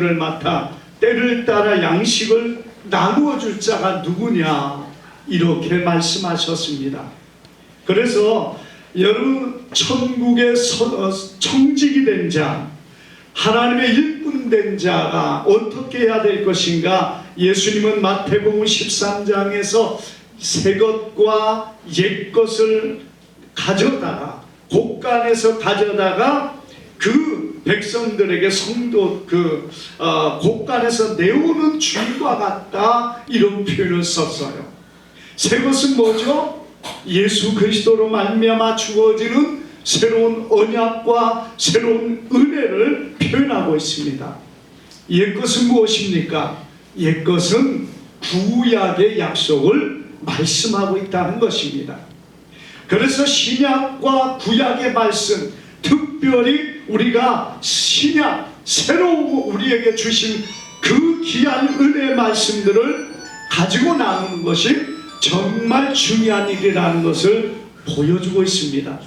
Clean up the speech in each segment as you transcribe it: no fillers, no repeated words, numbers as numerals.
를 맡아 때를 따라 양식을 나누어 줄 자가 누구냐, 이렇게 말씀하셨습니다. 그래서 여러분, 천국의 청직이 된 자, 하나님의 일꾼 된 자가 어떻게 해야 될 것인가? 예수님은 마태복음 13장에서 새 것과 옛 것을 가져다가, 곳간에서 가져다가 그 백성들에게 성도 곳간에서 내오는 줄과 같다, 이런 표현을 썼어요. 새 것은 뭐죠? 예수 그리스도로 말미암아 주어지는 새로운 언약과 새로운 은혜를 표현하고 있습니다. 옛 것은 무엇입니까? 옛 것은 구약의 약속을 말씀하고 있다는 것입니다. 그래서 신약과 구약의 말씀, 특별히 우리가 신약, 새로 우리에게 주신 그 귀한 은혜의 말씀들을 가지고 나누는 것이 정말 중요한 일이라는 것을 보여주고 있습니다.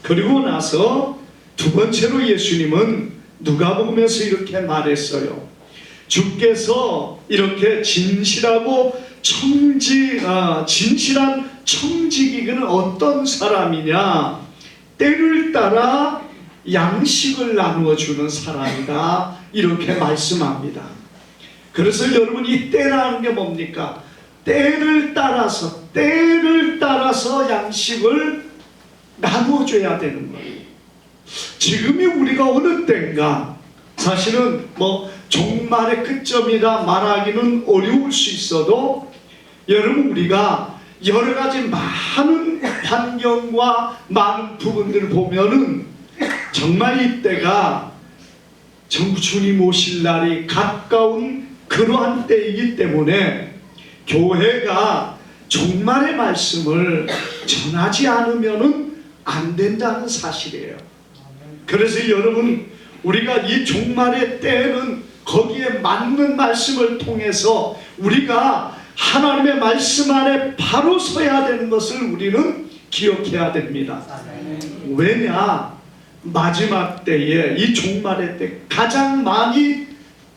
그리고 나서 두 번째로 예수님은 누가복음에서 이렇게 말했어요. 주께서 이렇게 진실한 청지기는 어떤 사람이냐? 때를 따라 양식을 나누어 주는 사람이다, 이렇게 말씀합니다. 그래서 여러분, 이 때라는 게 뭡니까? 때를 따라서 양식을 나누어 줘야 되는 거예요. 지금이 우리가 어느 때인가, 사실은 종말의 끝점이라 말하기는 어려울 수 있어도, 여러분, 우리가 여러 가지 많은 환경과 많은 부분들을 보면은 정말 이때가 정부 주님 오실 날이 가까운 그러한 때이기 때문에 교회가 종말의 말씀을 전하지 않으면은 안 된다는 사실이에요. 그래서 여러분, 우리가 이 종말의 때에는 거기에 맞는 말씀을 통해서 우리가 하나님의 말씀 안에 바로 서야 되는 것을 우리는 기억해야 됩니다. 왜냐? 마지막 때에, 이 종말의 때 가장 많이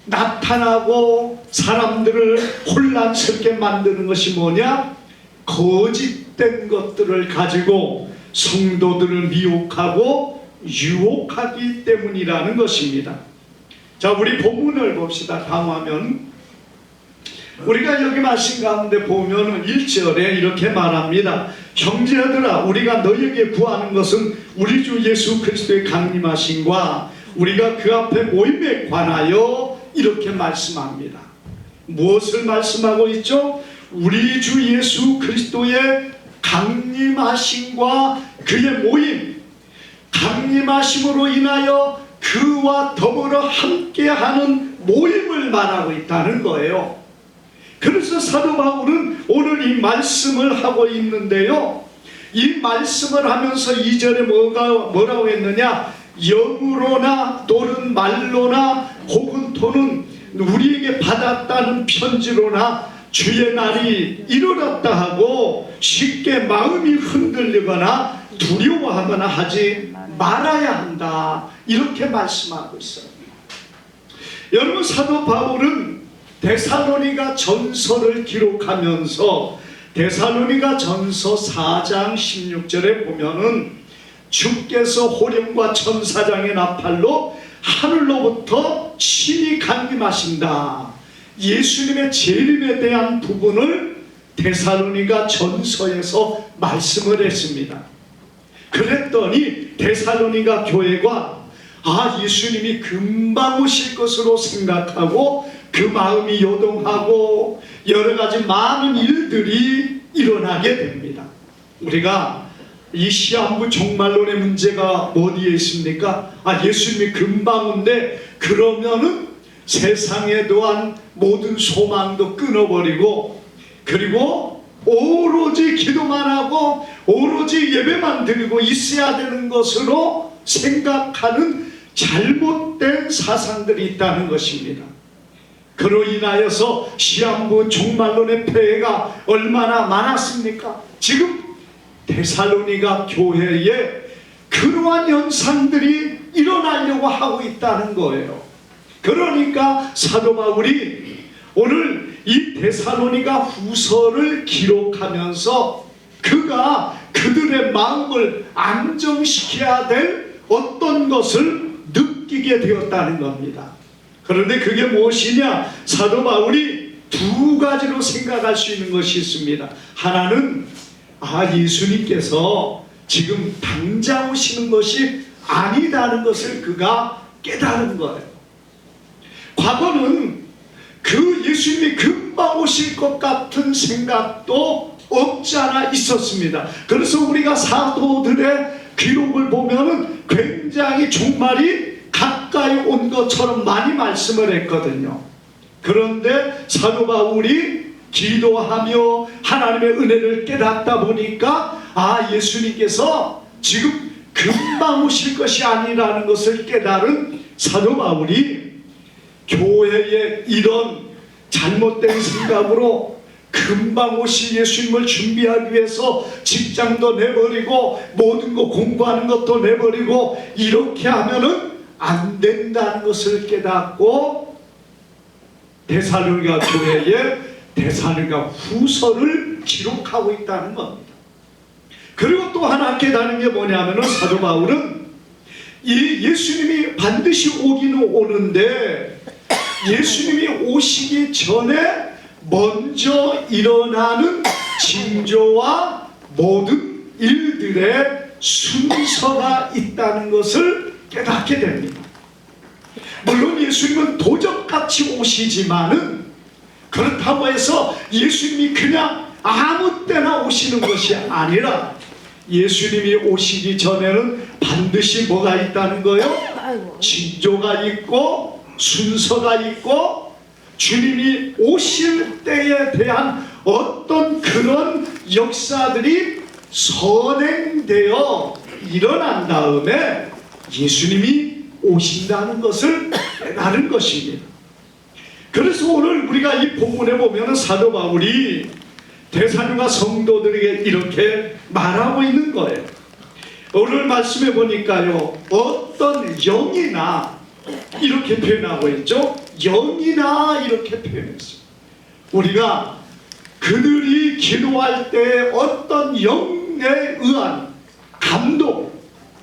나타나고 사람들을 혼란스럽게 만드는 것이 뭐냐? 거짓된 것들을 가지고 성도들을 미혹하고 유혹하기 때문이라는 것입니다. 자, 우리 본문을 봅시다. 다음 화면. 우리가 여기 말씀 가운데 보면은 1절에 이렇게 말합니다. 형제들아, 우리가 너에게 구하는 것은 우리 주 예수 그리스도의 강림하심과 우리가 그 앞에 모임에 관하여, 이렇게 말씀합니다. 무엇을 말씀하고 있죠? 우리 주 예수 그리스도의 강림하심과 그의 모임, 강림하심으로 인하여 그와 더불어 함께하는 모임을 말하고 있다는 거예요. 그래서 사도 바울은 오늘 이 말씀을 하고 있는데요, 이 말씀을 하면서 2절에 뭐라고 했느냐? 영으로나 또는 말로나 혹은 또는 우리에게 받았다는 편지로나 주의 날이 이르렀다 하고 쉽게 마음이 흔들리거나 두려워하거나 하지 말아야 한다, 이렇게 말씀하고 있어요. 여러분, 사도 바울은 데살로니가 전서를 기록하면서 데살로니가 전서 4장 16절에 보면은 주께서 호령과 천사장의 나팔로 하늘로부터 친히 강림하신다, 예수님의 재림에 대한 부분을 데살로니가 전서에서 말씀을 했습니다. 그랬더니 데살로니가 교회가 예수님이 금방 오실 것으로 생각하고 그 마음이 요동하고 여러 가지 많은 일들이 일어나게 됩니다. 우리가 이 시한부 종말론의 문제가 어디에 있습니까? 예수님이 금방 온데, 그러면은 세상에 대한 모든 소망도 끊어버리고, 그리고 오로지 기도만 하고 오로지 예배만 드리고 있어야 되는 것으로 생각하는 잘못된 사상들이 있다는 것입니다. 그로 인하여서 시한부 종말론의 폐해가 얼마나 많았습니까? 지금 데살로니가 교회에 그러한 현상들이 일어나려고 하고 있다는 거예요. 그러니까 사도 바울이 오늘 이 데살로니가 후서를 기록하면서 그가 그들의 마음을 안정시켜야 될 어떤 것을 느끼게 되었다는 겁니다. 그런데 그게 무엇이냐? 사도 바울이 두 가지로 생각할 수 있는 것이 있습니다. 하나는 예수님께서 지금 당장 오시는 것이 아니다는 것을 그가 깨달은 거예요. 과거는 그 예수님이 금방 오실 것 같은 생각도 없지 않아 있었습니다. 그래서 우리가 사도들의 기록을 보면은 굉장히 종말이 가까이 온 것처럼 많이 말씀을 했거든요. 그런데 사도 바울이 기도하며 하나님의 은혜를 깨닫다 보니까 예수님께서 지금 금방 오실 것이 아니라는 것을 깨달은 사도 바울이 교회의 이런 잘못된 생각으로 금방 오실 예수님을 준비하기 위해서 직장도 내버리고 모든 거 공부하는 것도 내버리고 이렇게 하면은 안 된다는 것을 깨닫고 데살로니가 교회에 데살로니가 후서를 기록하고 있다는 겁니다. 그리고 또 하나 깨닫는 게 뭐냐면은 사도 바울은 이 예수님이 반드시 오기는 오는데 예수님이 오시기 전에 먼저 일어나는 징조와 모든 일들의 순서가 있다는 것을 깨닫게 됩니다. 물론 예수님은 도적같이 오시지만은 그렇다고 해서 예수님이 그냥 아무 때나 오시는 것이 아니라 예수님이 오시기 전에는 반드시 뭐가 있다는 거예요? 징조가 있고 순서가 있고 주님이 오실 때에 대한 어떤 그런 역사들이 선행되어 일어난 다음에 예수님이 오신다는 것을 깨달은 것입니다. 그래서 오늘 우리가 이 본문에 보면 사도 바울이 데살로니가 성도들에게 이렇게 말하고 있는 거예요. 오늘 말씀해 보니까요, 어떤 영이나 이렇게 표현하고 있죠. 영이나 이렇게 표현했어요. 우리가 그들이 기도할 때 어떤 영에 의한 감동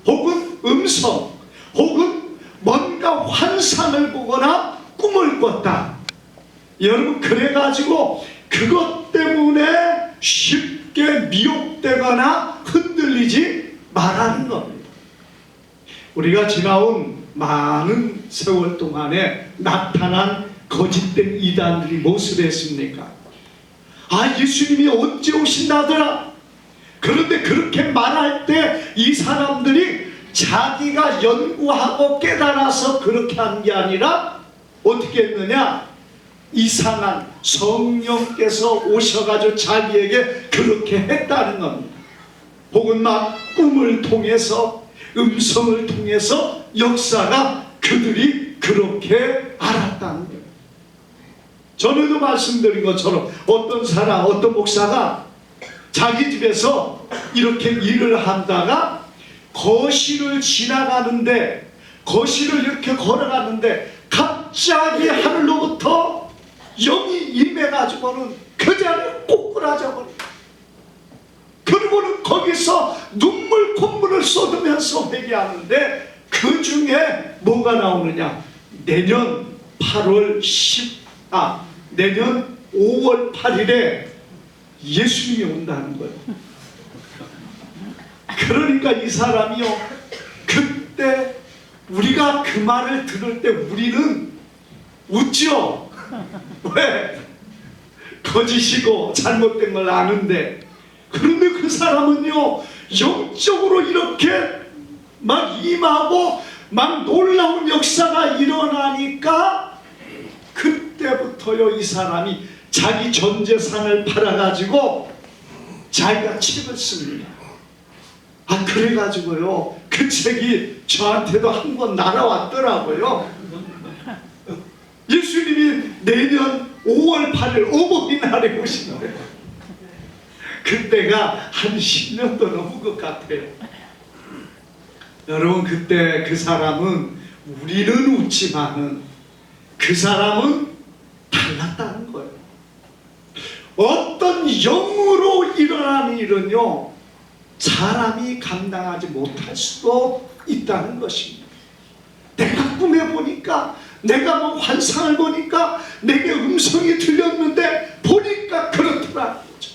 혹은 음성 혹은 뭔가 환상을 보거나 꿈을 꿨다. 여러분 그래가지고 그것 때문에 쉽게 미혹되거나 흔들리지 말라는 겁니다. 우리가 지나온 많은 세월 동안에 나타난 거짓된 이단들이 무엇을 했습니까? 예수님이 언제 오신다더라. 그런데 그렇게 말할 때 이 사람들이 자기가 연구하고 깨달아서 그렇게 한 게 아니라 어떻게 했느냐? 이상한 성령께서 오셔가지고 자기에게 그렇게 했다는 겁니다. 혹은 막 꿈을 통해서 음성을 통해서 역사가 그들이 그렇게 알았다는 거예요. 전에도 말씀드린 것처럼 어떤 사람, 어떤 목사가 자기 집에서 이렇게 일을 하다가 거실을 지나가는데 거실을 이렇게 걸어가는데 갑자기 하늘로부터 영이 임해가지고는 그 자리에 꼬꾸라져 버려. 그리고는 거기서 눈물 콧물을 쏟으면서 회개하는데 그 중에 뭐가 나오느냐? 내년 5월 8일에 예수님이 온다는 거예요. 그러니까 이 사람이요, 그때 우리가 그 말을 들을 때 우리는 웃죠. 왜? 거짓이고 잘못된 걸 아는데. 그런데 그 사람은요, 영적으로 이렇게 막 임하고 막 놀라운 역사가 일어나니까 그때부터요, 이 사람이 자기 전 재산을 팔아가지고 자기가 책을 씁니다. 그래가지고요, 그 책이 저한테도 한 번 날아왔더라고요. 예수님이 내년 5월 8일 어버이날에 오시는데 그때가 한 10년도 넘은 것 같아요. 여러분, 그때 그 사람은 우리는 웃지만은 그 사람은 달랐다는 거예요. 어떤 영으로 일어나는 일은요, 사람이 감당하지 못할 수도 있다는 것입니다. 내가 꿈에 보니까, 내가 뭐 환상을 보니까, 내게 음성이 들렸는데 보니까 그렇더라는 거죠.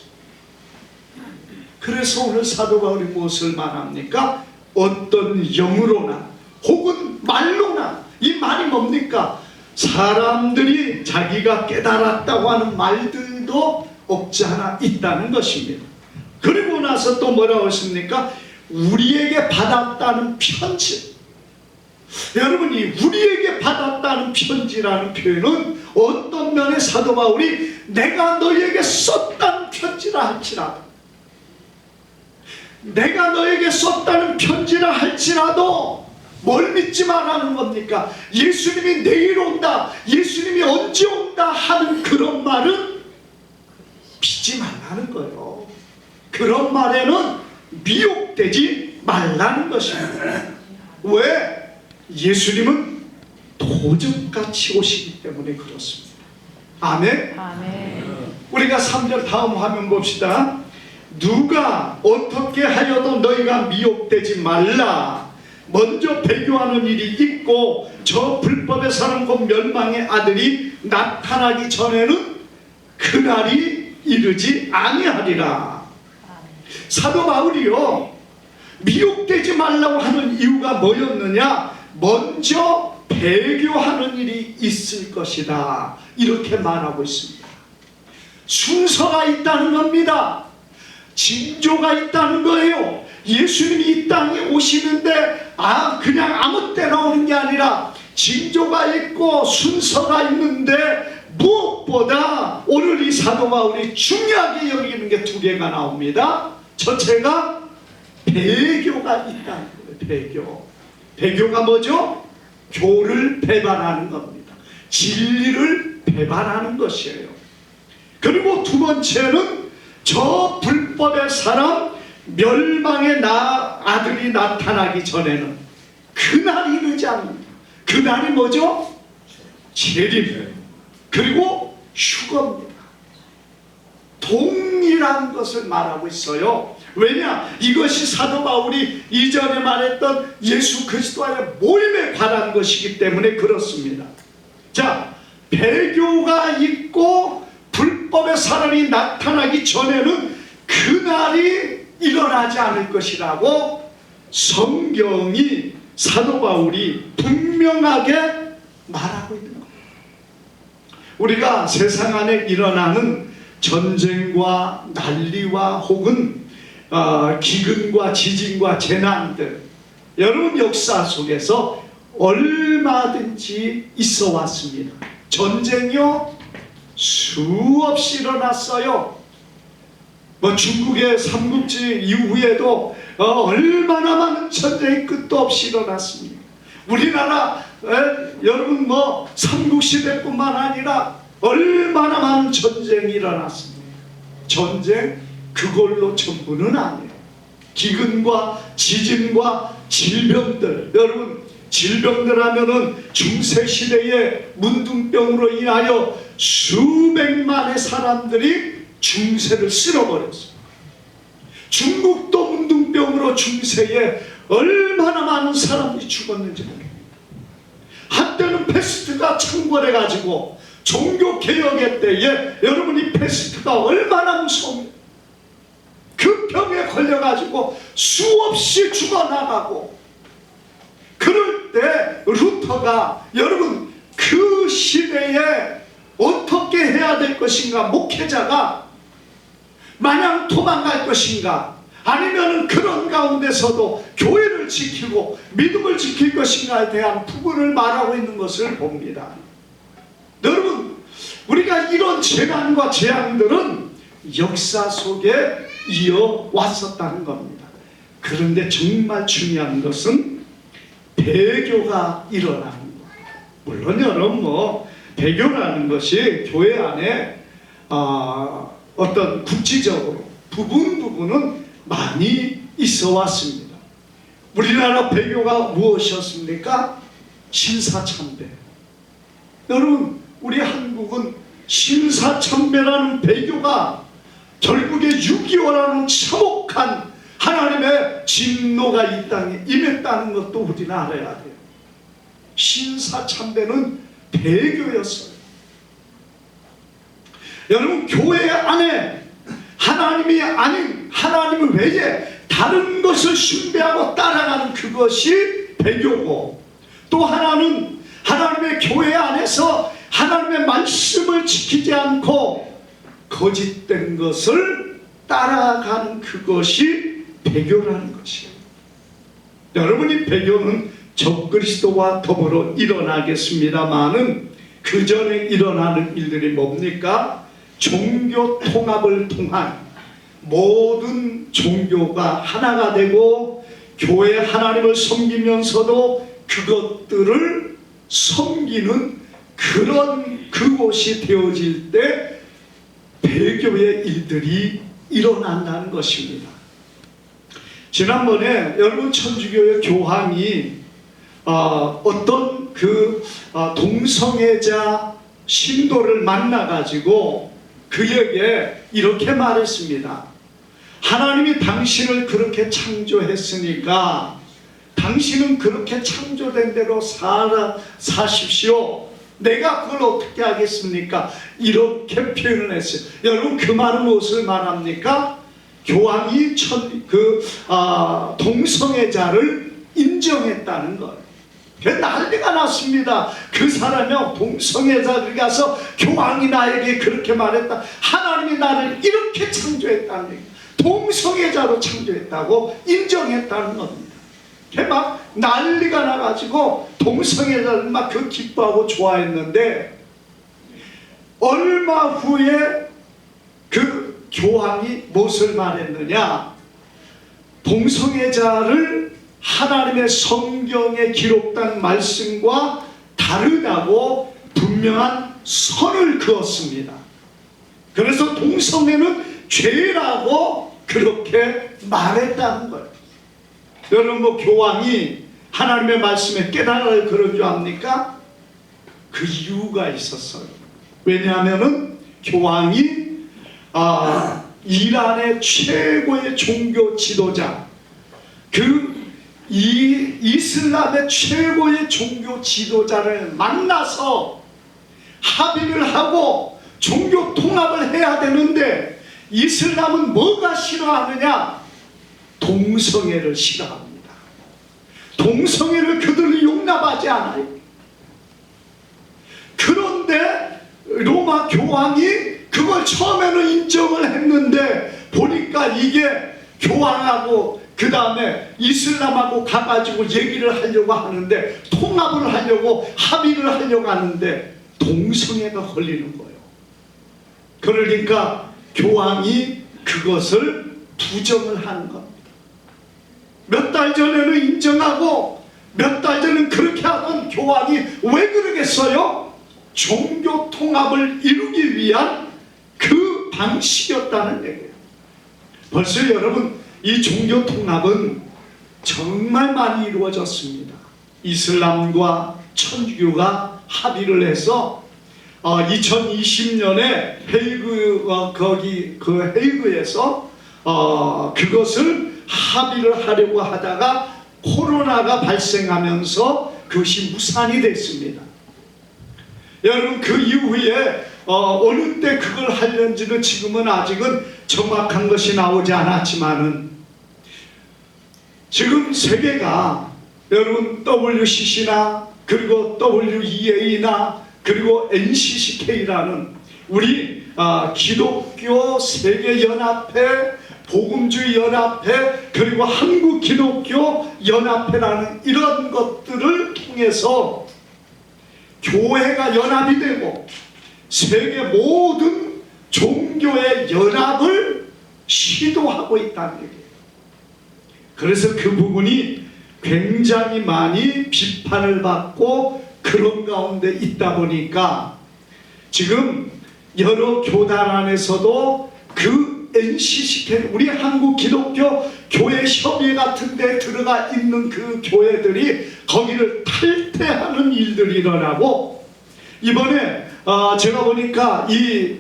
그래서 오늘 사도 바울이 무엇을 말합니까? 어떤 영으로나 혹은 말로나, 이 말이 뭡니까? 사람들이 자기가 깨달았다고 하는 말들도 없지 않아 있다는 것입니다. 그리고 나서 또 뭐라고 했습니까? 우리에게 받았다는 편지. 여러분이 우리에게 받았다는 편지라는 표현은 어떤 면에 사도 바울이 내가 너에게 썼다는 편지라 할지라도, 내가 너에게 썼다는 편지라 할지라도 뭘 믿지 말라는 겁니까? 예수님이 내일 온다, 예수님이 언제 온다 하는 그런 말은 믿지 말라는 거예요. 그런 말에는 미혹되지 말라는 것입니다. 왜? 예수님은 도적같이 오시기 때문에 그렇습니다. 아멘? 아멘. 우리가 3절 다음 화면 봅시다. 누가 어떻게 하여도 너희가 미혹되지 말라. 먼저 배교하는 일이 있고 저 불법의 사람 곧 멸망의 아들이 나타나기 전에는 그날이 이르지 아니하리라. 사도 바울이요, 미혹되지 말라고 하는 이유가 뭐였느냐? 먼저 배교하는 일이 있을 것이다, 이렇게 말하고 있습니다. 순서가 있다는 겁니다. 징조가 있다는 거예요. 예수님이 이 땅에 오시는데 그냥 아무 때나 오는 게 아니라 징조가 있고 순서가 있는데, 무엇보다 오늘 이 사도 바울이 중요하게 여기는 게 두 개가 나옵니다. 첫째가 배교가 있다는 거예요. 배교. 배교가 뭐죠? 교를 배반하는 겁니다. 진리를 배반하는 것이에요. 그리고 두 번째는 저 불법의 사람 멸망의 아들이 나타나기 전에는 그날이 이르지 않는다. 그날이 뭐죠? 재림, 그리고 휴거입니다. 동일한 것을 말하고 있어요. 왜냐? 이것이 사도 바울이 이전에 말했던 예수 그리스도와의 모임에 관한 것이기 때문에 그렇습니다. 자, 배교가 있고 불법의 사람이 나타나기 전에는 그날이 일어나지 않을 것이라고 성경이, 사도 바울이 분명하게 말하고 있는 겁니다. 우리가 세상 안에 일어나는 전쟁과 난리와 혹은 기근과 지진과 재난들, 여러분 역사 속에서 얼마든지 있어 왔습니다. 전쟁이요, 수없이 일어났어요. 중국의 삼국지 이후에도 얼마나 많은 전쟁이 끝도 없이 일어났습니다. 우리나라 여러분 삼국시대뿐만 아니라 얼마나 많은 전쟁이 일어났습니다. 전쟁 그걸로 전부는 아니에요. 기근과 지진과 질병들, 여러분 질병들 하면은 중세시대에 문둥병으로 인하여 수백만의 사람들이 중세를 쓸어버렸어요. 중국도 문둥병으로 중세에 얼마나 많은 사람들이 죽었는지 모릅니다. 한때는 패스트가 창궐해가지고 종교개혁의 때에 여러분이 패스트가 얼마나 무서운지, 그 병에 걸려가지고 수없이 죽어나가고, 그럴 때 루터가 여러분 그 시대에 어떻게 해야 될 것인가, 목회자가 마냥 도망갈 것인가, 아니면 그런 가운데서도 교회를 지키고 믿음을 지킬 것인가에 대한 부분을 말하고 있는 것을 봅니다. 여러분, 우리가 이런 재난과 재앙들은 역사 속에 이어왔었다는 겁니다. 그런데 정말 중요한 것은 배교가 일어나는 거예요. 물론 여러분 배교라는 것이 교회 안에 어떤 국지적으로 부분은 많이 있어 왔습니다. 우리나라 배교가 무엇이었습니까? 신사참배. 여러분, 우리 한국은 신사참배라는 배교가 결국에 6.25라는 참혹한 하나님의 진노가 이 땅에 임했다는 것도 우리는 알아야 돼요. 신사참배는 배교였어요. 여러분, 교회 안에 하나님이 아닌 하나님 외에 다른 것을 숭배하고 따라가는 그것이 배교고, 또 하나는 하나님의 교회 안에서 하나님의 말씀을 지키지 않고 거짓된 것을 따라가는 그것이 배교라는 것이에요. 여러분이 배교는 적그리스도와 더불어 일어나겠습니다마는 그 전에 일어나는 일들이 뭡니까? 종교 통합을 통한 모든 종교가 하나가 되고 교회 하나님을 섬기면서도 그것들을 섬기는 그런 그곳이 되어질 때 배교의 일들이 일어난다는 것입니다. 지난번에 여러분, 천주교의 교황이 어떤 동성애자 신도를 만나가지고 그에게 이렇게 말했습니다. 하나님이 당신을 그렇게 창조했으니까 당신은 그렇게 창조된 대로 사십시오. 내가 그걸 어떻게 하겠습니까? 이렇게 표현을 했어요. 여러분, 그 말은 무엇을 말합니까? 교황이 동성애자를 인정했다는 거예요. 난리가 났습니다. 그 사람이 동성애자들이 가서 교황이 나에게 그렇게 말했다. 하나님이 나를 이렇게 창조했다는 얘기. 동성애자로 창조했다고 인정했다는 겁니다. 막 난리가 나가지고 동성애자들 막 그 기뻐하고 좋아했는데, 얼마 후에 그 교황이 무엇을 말했느냐? 동성애자를 하나님의 성경에 기록된 말씀과 다르다고 분명한 선을 그었습니다. 그래서 동성애는 죄라고 그렇게 말했다는 거예요. 여러분, 교황이 하나님의 말씀에 깨달을 그런 줄 압니까? 그 이유가 있었어요. 왜냐하면 교황이 이란의 최고의 종교 지도자, 이슬람의 최고의 종교 지도자를 만나서 합의를 하고 종교 통합을 해야 되는데, 이슬람은 뭐가 싫어하느냐? 동성애를 싫어합니다. 동성애를 그들이 용납하지 않아요. 그런데 로마 교황이 그걸 처음에는 인정을 했는데, 보니까 이게 교황하고 그 다음에 이슬람하고 가가지고 얘기를 하려고 하는데, 통합을 하려고 합의를 하려고 하는데 동성애가 걸리는 거예요. 그러니까 교황이 그것을 부정을 하는 겁니다. 몇 달 전에는 인정하고 몇 달 전에는 그렇게 하던 교황이 왜 그러겠어요? 종교 통합을 이루기 위한 그 방식이었다는 얘기예요. 벌써 여러분, 이 종교 통합은 정말 많이 이루어졌습니다. 이슬람과 천주교가 합의를 해서 2020년에 헤이그에서 그것을 합의를 하려고 하다가 코로나가 발생하면서 그것이 무산이 됐습니다. 여러분, 그 이후에 어느 때 그걸 하려는지는 지금은 아직은 정확한 것이 나오지 않았지만은, 지금 세계가 여러분 WCC나 그리고 WEA나 그리고 NCCK라는 우리 기독교 세계연합회, 복음주의 연합회, 그리고 한국 기독교 연합회라는 이런 것들을 통해서 교회가 연합이 되고 세계 모든 종교의 연합을 시도하고 있다는 얘기예요. 그래서 그 부분이 굉장히 많이 비판을 받고 그런 가운데 있다 보니까 지금 여러 교단 안에서도 그 NCCK, 우리 한국 기독교 교회 협의 같은 데 들어가 있는 그 교회들이 거기를 탈퇴하는 일들이 일어나고, 이번에 제가 보니까 이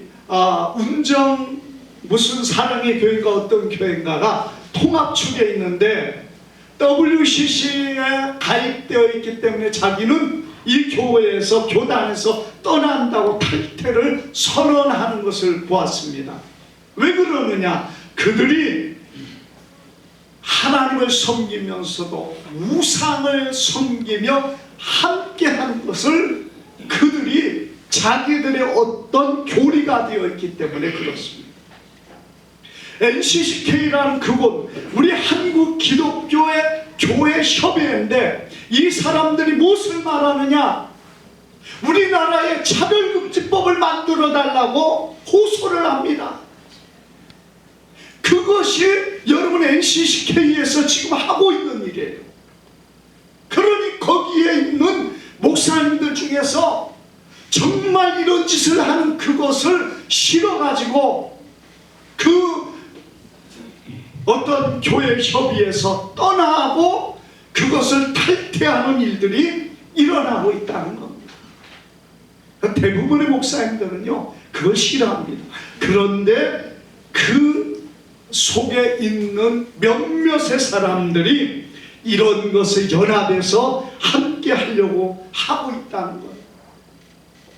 운정 무슨 사랑의 교회인가 어떤 교회인가가 통합축에 있는데 WCC에 가입되어 있기 때문에 자기는 이 교회에서 교단에서 떠난다고 탈퇴를 선언하는 것을 보았습니다. 왜 그러느냐? 그들이 하나님을 섬기면서도 우상을 섬기며 함께하는 것을 그들이 자기들의 어떤 교리가 되어 있기 때문에 그렇습니다. NCCK라는 그곳, 우리 한국 기독교의 교회 협의회인데 이 사람들이 무엇을 말하느냐? 우리나라의 차별금지법을 만들어 달라고 호소를 합니다. 그것이 여러분 NCCK에서 지금 하고 있는 일이에요. 그러니 거기에 있는 목사님들 중에서 정말 이런 짓을 하는 그것을 싫어가지고 그 어떤 교회 협의에서 떠나고 그것을 탈퇴하는 일들이 일어나고 있다는 겁니다. 대부분의 목사님들은요 그걸 싫어합니다. 그런데 그 속에 있는 몇몇의 사람들이 이런 것을 연합해서 함께 하려고 하고 있다는 거예요.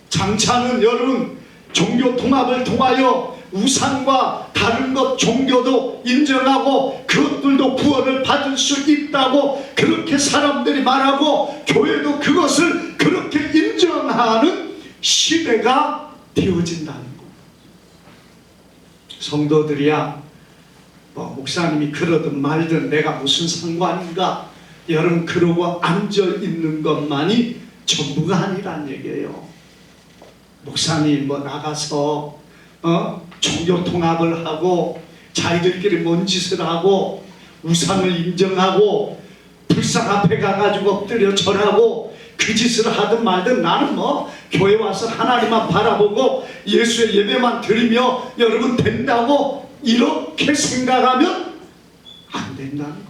장차는 여러분 종교 통합을 통하여 우상과 다른 것 종교도 인정하고 그것들도 구원을 받을 수 있다고 그렇게 사람들이 말하고 교회도 그것을 그렇게 인정하는 시대가 되어진다는 것. 성도들이야 목사님이 그러든 말든 내가 무슨 상관인가? 여러분 그러고 앉아있는 것만이 전부가 아니란 얘기예요. 목사님 나가서 종교 통합을 하고 자기들끼리 뭔 짓을 하고 우상을 인정하고 불상 앞에 가가지고 엎드려 절하고 그 짓을 하든 말든 나는 교회 와서 하나님만 바라보고 예수의 예배만 드리며 여러분 된다고 이렇게 생각하면 안 된다는 거예요.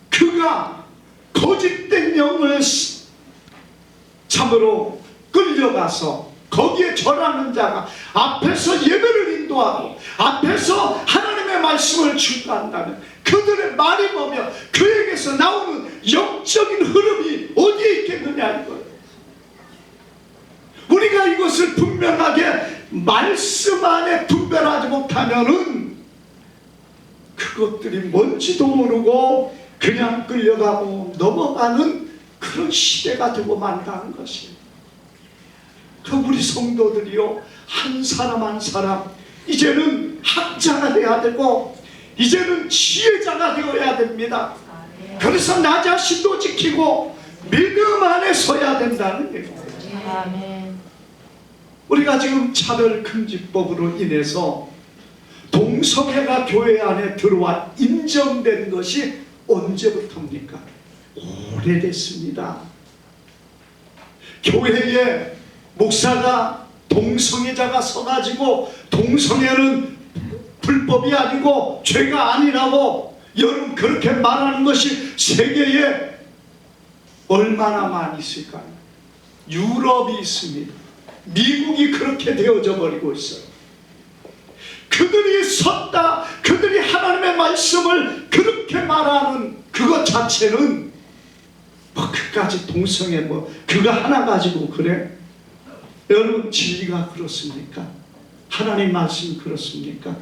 그가 거짓된 영을 참으로 끌려가서 거기에 절하는 자가 앞에서 예배를 인도하고 앞에서 하나님의 말씀을 전한다면 그들의 말이 뭐며 그에게서 나오는 영적인 흐름이 어디에 있겠느냐 이거예요. 우리가 이것을 분명하게 말씀 안에 분별하지 못하면은 그것들이 뭔지도 모르고 그냥 끌려가고 넘어가는 그런 시대가 되고 만다는 것이에요. 그 우리 성도들이요 한 사람 한 사람 이제는 학자가 되어야 되고 이제는 지혜자가 되어야 됩니다. 그래서 나 자신도 지키고 믿음 안에 서야 된다는 얘기예요. 우리가 지금 차별금지법으로 인해서 동성애가 교회 안에 들어와 인정된 것이 언제부터입니까? 오래됐습니다. 교회에 목사가 동성애자가 서가지고 동성애는 불법이 아니고 죄가 아니라고 여러분 그렇게 말하는 것이 세계에 얼마나 많이 있을까요? 유럽이 있습니다. 미국이 그렇게 되어져 버리고 있어요. 그들이 섰다, 그들이 하나님의 말씀을 그렇게 말하는 그것 자체는 그까지 동성애 그거 하나 가지고 그래? 여러분 진리가 그렇습니까? 하나님 말씀 그렇습니까?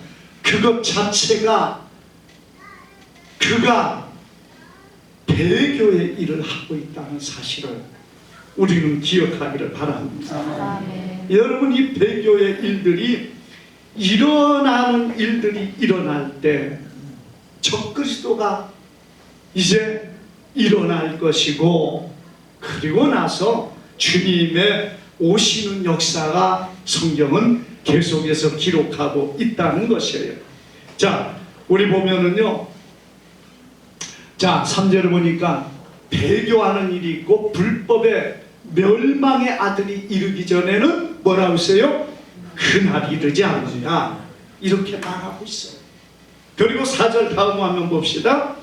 그것 자체가 그가 배교의 일을 하고 있다는 사실을 우리는 기억하기를 바랍니다. 아멘. 여러분 이 배교의 일들이 일어나는 일들이 일어날 때 적그리스도가 이제 일어날 것이고 그리고 나서 주님의 오시는 역사가 성경은 계속해서 기록하고 있다는 것이에요. 자, 우리 보면은요. 자, 3절을 보니까 배교하는 일이 있고 불법의 멸망의 아들이 이르기 전에는 뭐라고 했어요? 그날이 이르지 않는다. 이렇게 말하고 있어요. 그리고 4절 다음 화면 봅시다.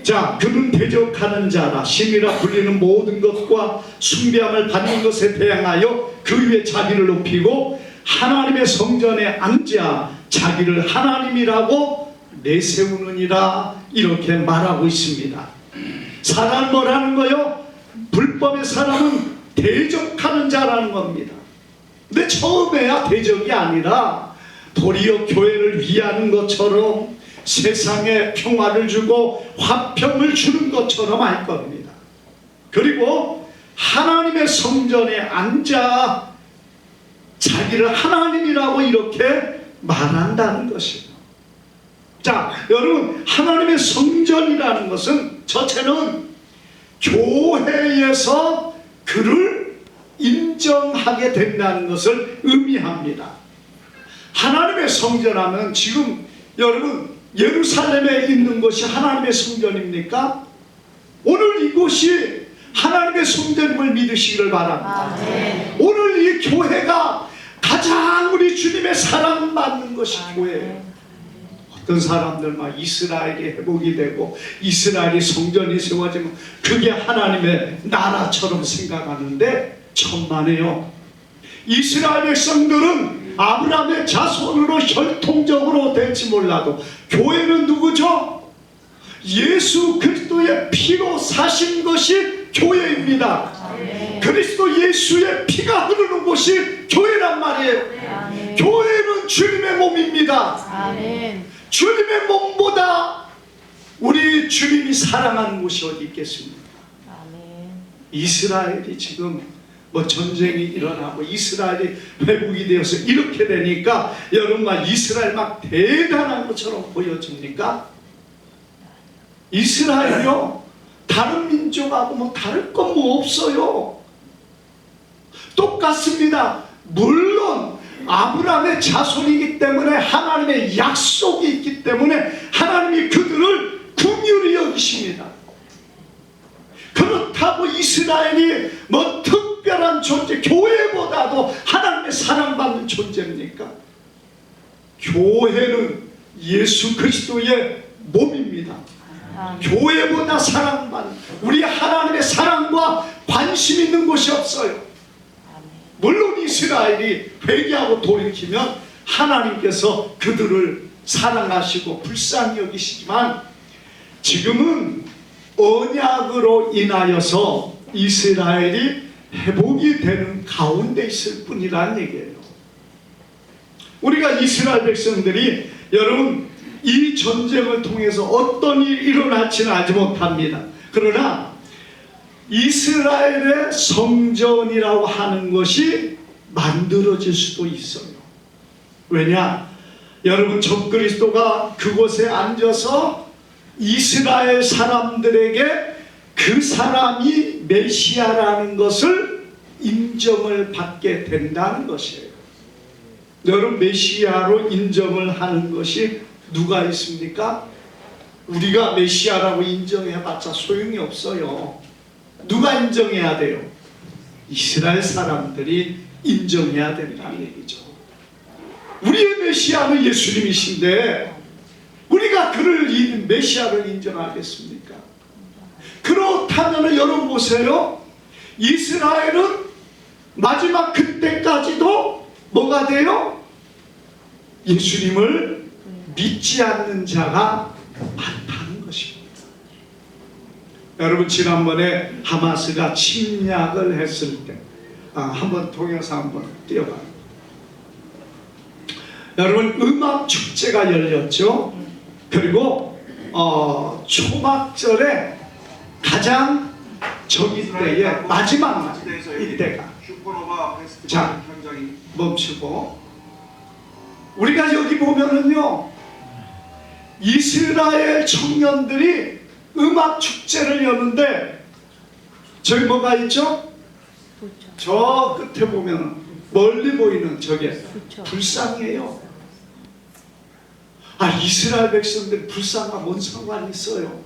자, 그는 대적하는 자라 신이라 불리는 모든 것과 숭배함을 받는 것에 대항하여 그 위에 자기를 높이고 하나님의 성전에 앉아 자기를 하나님이라고 내세우느니라 이렇게 말하고 있습니다. 사람 뭐라는 거요? 불법의 사람은 대적하는 자라는 겁니다. 근데 처음에야 대적이 아니라 도리어 교회를 위하는 것처럼 세상에 평화를 주고 화평을 주는 것처럼 할 겁니다. 그리고 하나님의 성전에 앉아 자기를 하나님이라고 이렇게 말한다는 것이에요. 자, 여러분, 하나님의 성전이라는 것은 저체는 교회에서 그를 인정하게 된다는 것을 의미합니다. 하나님의 성전하면 지금 여러분 예루살렘에 있는 것이 하나님의 성전입니까? 오늘 이곳이 하나님의 성전임을 믿으시기를 바랍니다. 아멘. 오늘 이 교회가 가장 우리 주님의 사랑받는 것이 교회예요. 어떤 사람들 막 이스라엘이 회복이 되고 이스라엘이 성전이 세워지면 그게 하나님의 나라처럼 생각하는데 천만에요. 이스라엘 백성들은 아브라함의 자손으로 혈통적으로 될지 몰라도 교회는 누구죠? 예수 그리스도의 피로 사신 것이 교회입니다. 아멘. 그리스도 예수의 피가 흐르는 곳이 교회란 말이에요. 아멘. 교회는 주님의 몸입니다. 아멘. 주님의 몸보다 우리 주님이 사랑하는 곳이 어디 있겠습니까? 아멘. 이스라엘이 지금 뭐 전쟁이 일어나고 이스라엘이 회복이 되어서 이렇게 되니까 여러분 막 이스라엘 막 대단한 것처럼 보여집니까? 이스라엘이요 다른 민족하고 뭐 다를 건 뭐 없어요. 똑같습니다. 물론 아브라함의 자손이기 때문에 하나님의 약속이 있기 때문에 하나님이 그들을 긍휼히 여기십니다. 그렇다고 이스라엘이 뭐 특별한 존재, 교회보다도 하나님의 사랑받는 존재입니까? 교회는 예수 그리스도의 몸입니다. 교회보다 사랑받는, 우리 하나님의 사랑과 관심 있는 곳이 없어요. 물론 이스라엘이 회개하고 돌이키면 하나님께서 그들을 사랑하시고 불쌍히 여기시지만 지금은 언약으로 인하여서 이스라엘이 회복이 되는 가운데 있을 뿐이라는 얘기예요. 우리가 이스라엘 백성들이 여러분 이 전쟁을 통해서 어떤 일이 일어날지는 알지 못합니다. 그러나 이스라엘의 성전이라고 하는 것이 만들어질 수도 있어요. 왜냐? 여러분 적그리스도가 그곳에 앉아서 이스라엘 사람들에게 그 사람이 메시아라는 것을 인정을 받게 된다는 것이에요. 여러분 메시아로 인정을 하는 것이 누가 있습니까? 우리가 메시아라고 인정해봤자 소용이 없어요. 누가 인정해야 돼요? 이스라엘 사람들이 인정해야 된다는 얘기죠. 우리의 메시아는 예수님이신데 우리가 그를 이 메시아를 인정하겠습니까? 그렇다면 여러분 보세요. 이스라엘은 마지막 그때까지도 뭐가 돼요? 예수님을 믿지 않는 자가 많다는 것입니다. 여러분 지난번에 하마스가 침략을 했을 때 한번 동영상 한번 띄워봐요. 여러분 음악 축제가 열렸죠. 그리고 초막절에 가장 저기 때에 마지막 이때가 자 멈추고 우리가 여기 보면은요 이스라엘 청년들이 음악 축제를 여는데 저기 뭐가 있죠? 저 끝에 보면 멀리 보이는 저게 불상이에요. 이스라엘 백성들 불상과 뭔 상관이 있어요?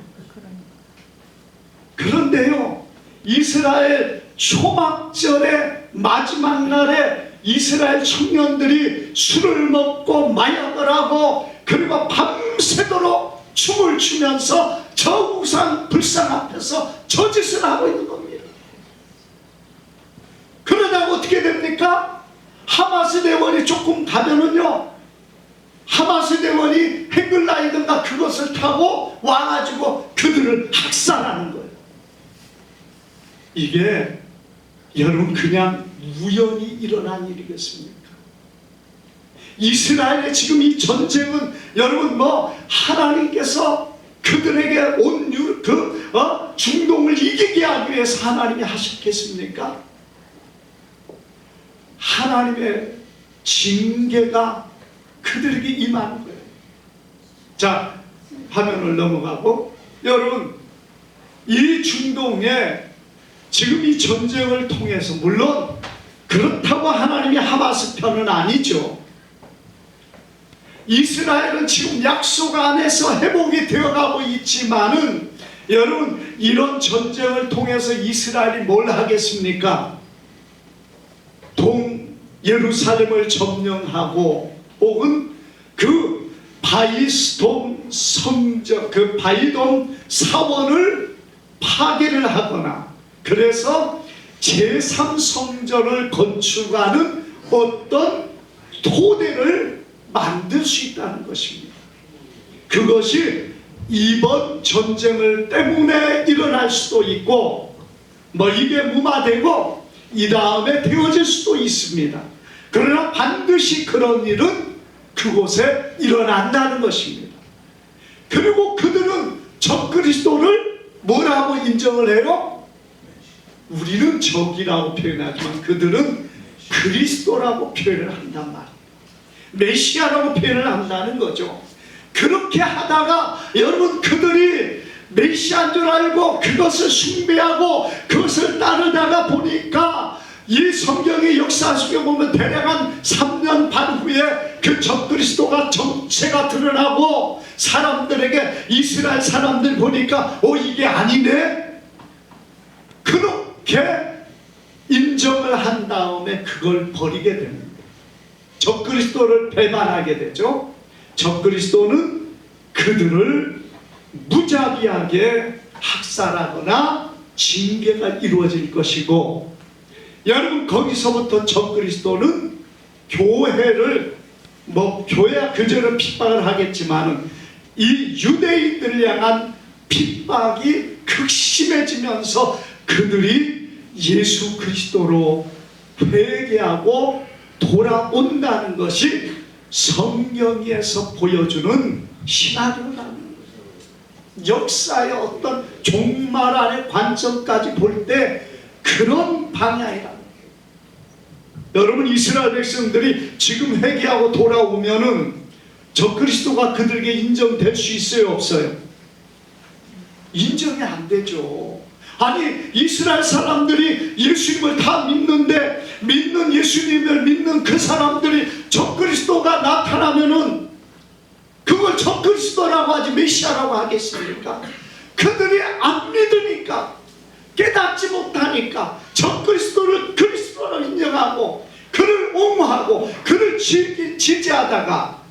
그런데요 이스라엘 초막절의 마지막 날에 이스라엘 청년들이 술을 먹고 마약을 하고 그리고 밤새도록 춤을 추면서 저 우상 불상 앞에서 저짓을 하고 있는 겁니다. 그러다가 어떻게 됩니까? 하마스 대원이 조금 가면은요, 하마스 대원이 행글라이든가 그것을 타고 와가지고 그들을 학살하는 거예요. 이게 여러분 그냥 우연히 일어난 일이겠습니까? 이스라엘의 지금 이 전쟁은 여러분 하나님께서 그들에게 온 중동을 이기게 하기 위해서 하나님이 하셨겠습니까? 하나님의 징계가 그들에게 임하는 거예요. 자, 화면을 넘어가고, 여러분 이 중동에 지금 이 전쟁을 통해서, 물론 그렇다고 하나님이 하마스 편은 아니죠. 이스라엘은 지금 약속 안에서 회복이 되어가고 있지만은, 여러분 이런 전쟁을 통해서 이스라엘이 뭘 하겠습니까? 예루살렘을 점령하고, 혹은 그 바이스돔 성전, 그 바이돔 사원을 파괴를 하거나, 그래서 제3성전을 건축하는 어떤 토대를 만들 수 있다는 것입니다. 그것이 이번 전쟁을 때문에 일어날 수도 있고, 이게 무마되고 이 다음에 되어질 수도 있습니다. 그러나 반드시 그런 일은 그곳에 일어난다는 것입니다. 그리고 그들은 적그리스도를 뭐라고 인정을 해요? 우리는 적이라고 표현하지만 그들은 그리스도라고 표현을 한단 말이에요. 메시아라고 표현을 한다는 거죠. 그렇게 하다가 여러분 그들이 메시아인 줄 알고 그것을 숭배하고 그것을 따르다가 보니까, 이 성경의 역사 속에 보면 대략 한 3년 반 후에 그 적그리스도가 정체가 드러나고, 사람들에게, 이스라엘 사람들 보니까 이게 아니네, 그렇게 인정을 한 다음에 그걸 버리게 됩니다. 적그리스도를 배반하게 되죠. 적그리스도는 그들을 무자비하게 학살하거나 징계가 이루어질 것이고, 여러분 거기서부터 적그리스도는 교회를, 교회야 그저는 핍박을 하겠지만은 이 유대인들을 향한 핍박이 극심해지면서 그들이 예수 그리스도로 회개하고 돌아온다는 것이 성경에서 보여주는 시나리오라는 거예요. 역사의 어떤 종말안의 관점까지 볼 때 그런 방향이라는 거예요. 여러분 이스라엘 백성들이 지금 회개하고 돌아오면은 적그리스도가 그들에게 인정될 수 있어요, 없어요? 인정이 안 되죠. 아니 이스라엘 사람들이 예수님을 다 믿는데, 믿는 예수님을 믿는 그 사람들이 적그리스도가 나타나면은 그걸 적그리스도라고 하지 메시아라고 하겠습니까? 그들이 안 믿으니까, 깨닫지 못하니까 적그리스도를 그리스도로 인정하고 그를 옹호하고 그를 지지하다가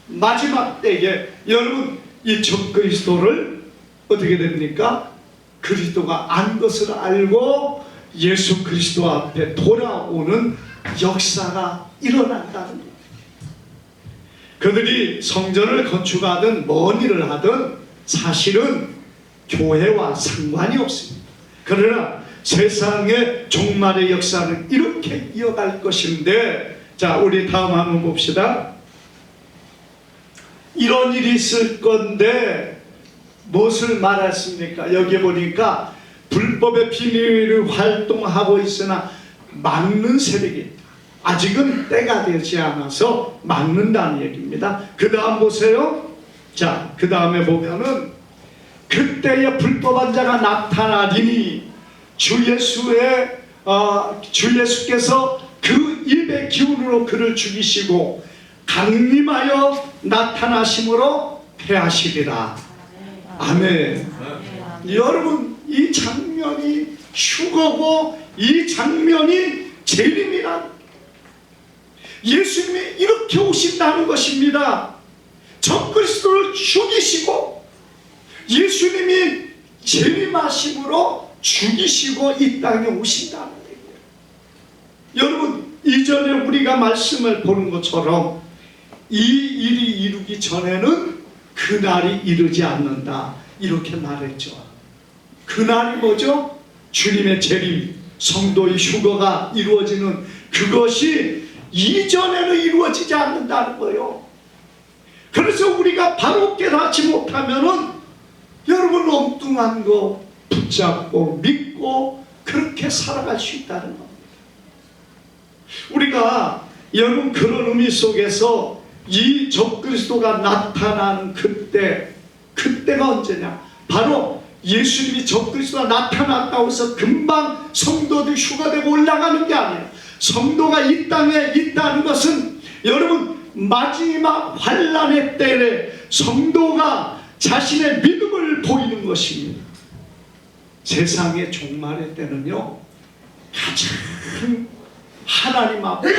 마지막 때에 여러분 이 적그리스도를 어떻게 됩니까? 그리스도가 안 것을 알고 예수 그리스도 앞에 돌아오는 역사가 일어난다는 거예요. 그들이 성전을 건축하든 뭔 일을 하든 사실은 교회와 상관이 없습니다. 그러나 세상의 종말의 역사는 이렇게 이어갈 것인데, 자 우리 다음 한번 봅시다. 이런 일이 있을 건데 무엇을 말했습니까? 여기 보니까 불법의 비밀을 활동하고 있으나 막는 세력이 아직은 때가 되지 않아서 막는다는 얘기입니다. 그 다음 보세요. 자, 그 다음에 보면은 그때에 불법한 자가 나타나리니 주 예수께서 그 입의 기운으로 그를 죽이시고 강림하여 나타나심으로 패하시리라. 아멘. 여러분 이 장면이 휴거고 이 장면이 재림이란, 예수님이 이렇게 오신다는 것입니다. 적그리스도를 죽이시고 예수님이 재림하심으로 죽이시고 이 땅에 오신다는 얘기예요. 여러분, 이전에 우리가 말씀을 보는 것처럼 이 일이 이루기 전에는 그날이 이르지 않는다 이렇게 말했죠. 그날이 뭐죠? 주님의 재림, 성도의 휴거가 이루어지는 그것이 이전에는 이루어지지 않는다는 거예요. 그래서 우리가 바로 깨닫지 못하면은 여러분 엉뚱한 거 붙잡고 믿고 그렇게 살아갈 수 있다는 겁니다. 우리가 여러분 그런 의미 속에서 이 적그리스도가 나타나는 그때가 언제냐? 바로 예수님이 적그리스도가 나타났다고 해서 금방 성도들이 휴가되고 올라가는 게 아니에요. 성도가 이 땅에 있다는 것은 여러분 마지막 환란의 때에 성도가 자신의 믿음을 보이는 것입니다. 세상의 종말의 때는요, 가장 하나님 앞에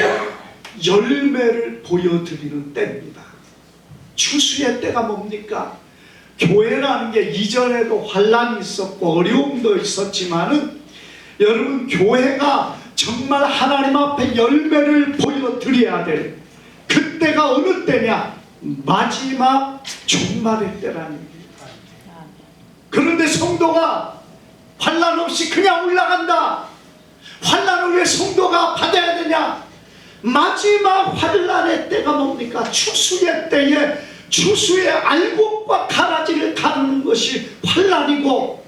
열매를 보여드리는 때입니다. 추수의 때가 뭡니까? 교회라는 게 이전에도 환란이 있었고 어려움도 있었지만은 여러분 교회가 정말 하나님 앞에 열매를 보여드려야 될 그때가 어느 때냐? 마지막 종말의 때라는 얘기입니다. 그런데 성도가 환란 없이 그냥 올라간다. 환란을 왜 성도가 받아야 되냐? 마지막 환란의 때가 뭡니까? 추수의 때에 추수의 알곡과 가라지를 가르는 것이 환란이고,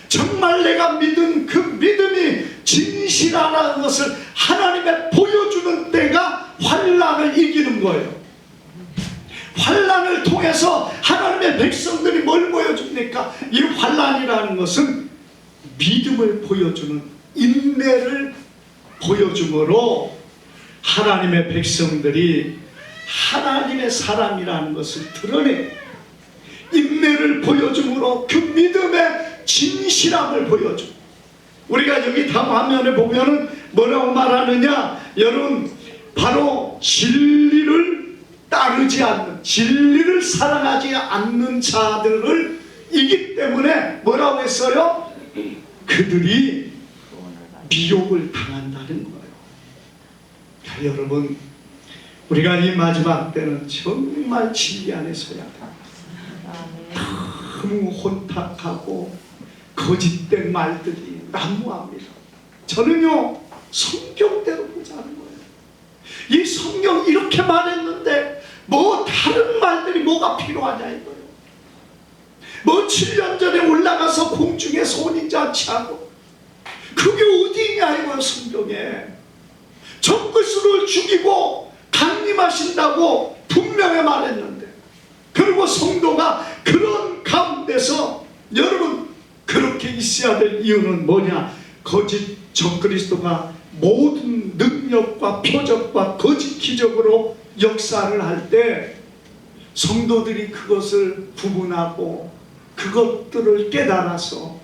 정말 내가 믿은 그 믿음이 진실하다는 것을 하나님에 보여주는 때가 환란을 이기는 거예요. 환란을 통해서 하나님의 백성들이 뭘 보여줍니까? 이 환란이라는 것은 믿음을 보여주는, 인내를 보여줌으로 하나님의 백성들이 하나님의 사람이라는 것을 드러내요. 인내를 보여줌으로 그 믿음의 진실함을 보여줘. 우리가 여기 다음 화면에 보면은 뭐라고 말하느냐? 여러분, 바로 진리를 따르지 않는, 진리를 사랑하지 않는 자들을 이기 때문에 뭐라고 했어요? 그들이 미혹을 당한다는 거예요. 자, 여러분, 우리가 이 마지막 때는 정말 진리 안에 서야 됩니다. 너무 혼탁하고 거짓된 말들이 난무합니다. 저는요, 성경대로 보자는 거예요. 이 성경 이렇게 말했는데 뭐 다른 말들이 뭐가 필요하냐 이거예요. 뭐 7년 전에 올라가서 공중에 혼인잔치하고 그게 어디 있냐 이거예요. 성경에 적그리스도를 죽이고 강림하신다고 분명히 말했는데, 그리고 성도가 그런 가운데서 여러분 그렇게 있어야 될 이유는 뭐냐? 거짓 적그리스도가 모든 능력과 표적과 거짓 기적으로 역사를 할 때 성도들이 그것을 구분하고 그것들을 깨달아서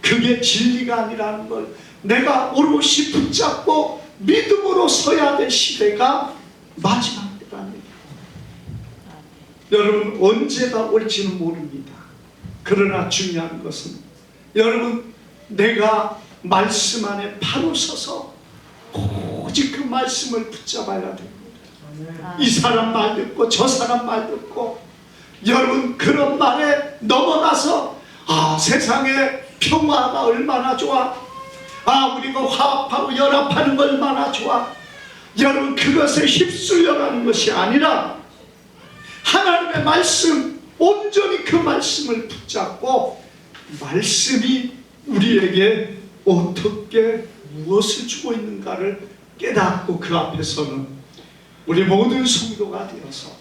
그게 진리가 아니라는 걸 내가 오롯이 붙잡고 믿음으로 서야 될 시대가 마지막 때라는 얘기예요. 여러분, 언제가 올지는 모릅니다. 그러나 중요한 것은 여러분, 내가 말씀 안에 바로 서서 오직 그 말씀을 붙잡아야 됩니다. 이 사람 말 듣고 저 사람 말 듣고 여러분 그런 말에 넘어가서 세상에 평화가 얼마나 좋아, 우리가 화합하고 연합하는 거 얼마나 좋아, 여러분 그것에 휩쓸려가는 것이 아니라 하나님의 말씀, 온전히 그 말씀을 붙잡고 말씀이 우리에게 어떻게 무엇을 주고 있는가를 깨닫고 그 앞에서는 우리 모든 성도가 되어서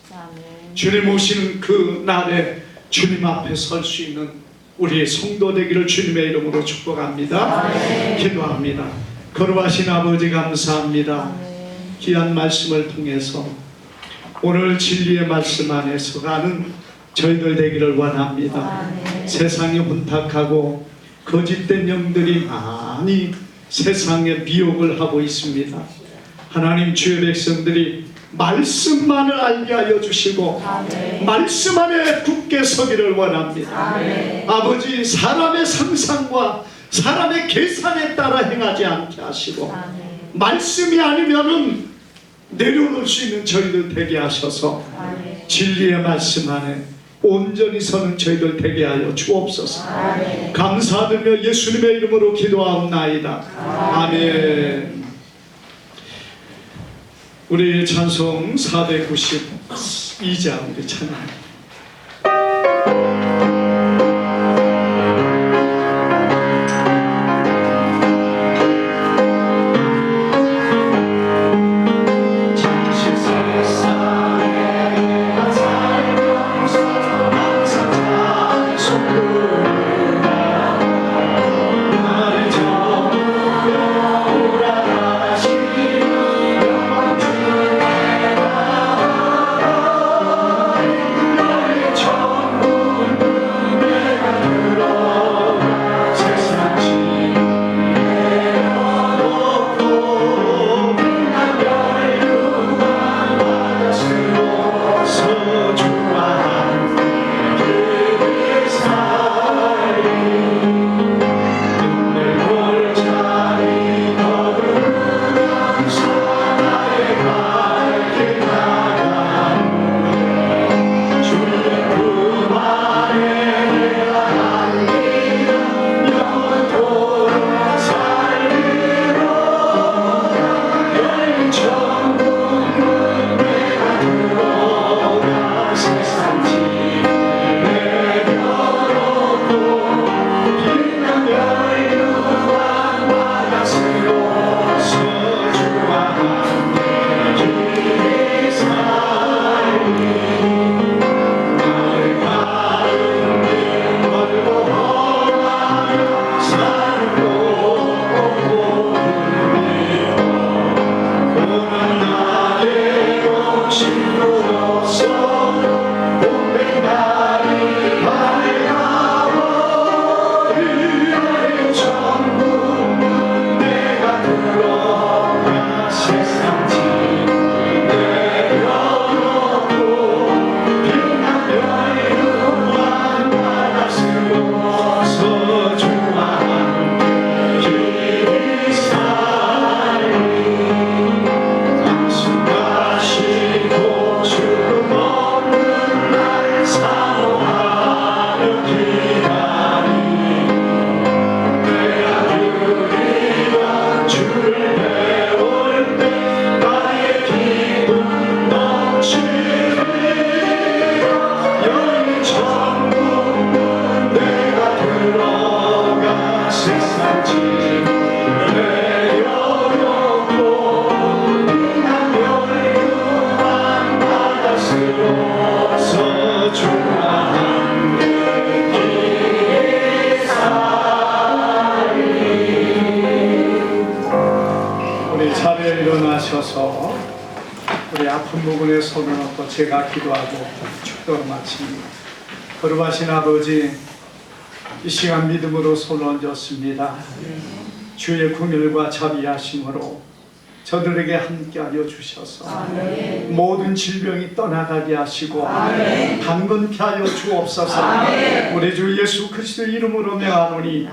주님 오시는 그 날에 주님 앞에 설 수 있는 우리 성도 되기를 주님의 이름으로 축복합니다. 기도합니다. 거룩하신 아버지 감사합니다. 귀한 말씀을 통해서 오늘 진리의 말씀 안에 서가는 저희들 되기를 원합니다. 세상이 혼탁하고 거짓된 영들이 많이 세상에 미혹을 하고 있습니다. 하나님, 주의 백성들이 말씀만을 알게 하여 주시고 아멘. 말씀 안에 굳게 서기를 원합니다. 아멘. 아버지, 사람의 상상과 사람의 계산에 따라 행하지 않게 하시고 아멘. 말씀이 아니면은 내려놓을 수 있는 저희들 되게 하셔서 아멘. 진리의 말씀 안에 온전히 서는 저희들 되게 하여 주옵소서. 아멘. 감사드리며 예수님의 이름으로 기도하옵나이다. 아멘. 우리 찬송 492장 우리 찬양. 일어나셔서 우리 아픈 부분에 손을 얹고 제가 기도하고 축도를 마칩니다. 거룩하신 아버지, 이 시간 믿음으로 손을 얹었습니다. 주의 긍휼과 자비하심으로 저들에게 함께하여 주셔서 아멘. 모든 질병이 떠나가게 하시고 아멘. 강건케 하여 주옵소서. 아멘. 우리 주 예수 그리스도의 이름으로 명하노니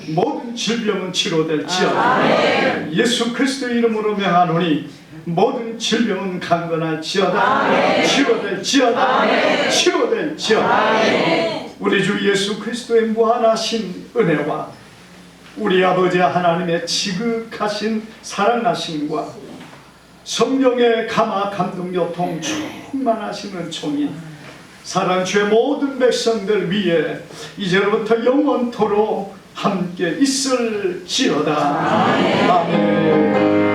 모든 질병은 치료될지어다. 아멘. 예수 그리스도의 이름으로 명하노니 모든 질병은 강건할지어다. 아멘. 치료될지어다. 아멘. 치료될지어다. 아멘. 우리 주 예수 그리스도의 무한하신 은혜와 우리 아버지 하나님의 지극하신 사랑하심과 성령의 감화 감동 교통 충만하시는 총이 사랑 주의 모든 백성들 위에 이제로부터 영원토록 함께 있을지어다. 아멘.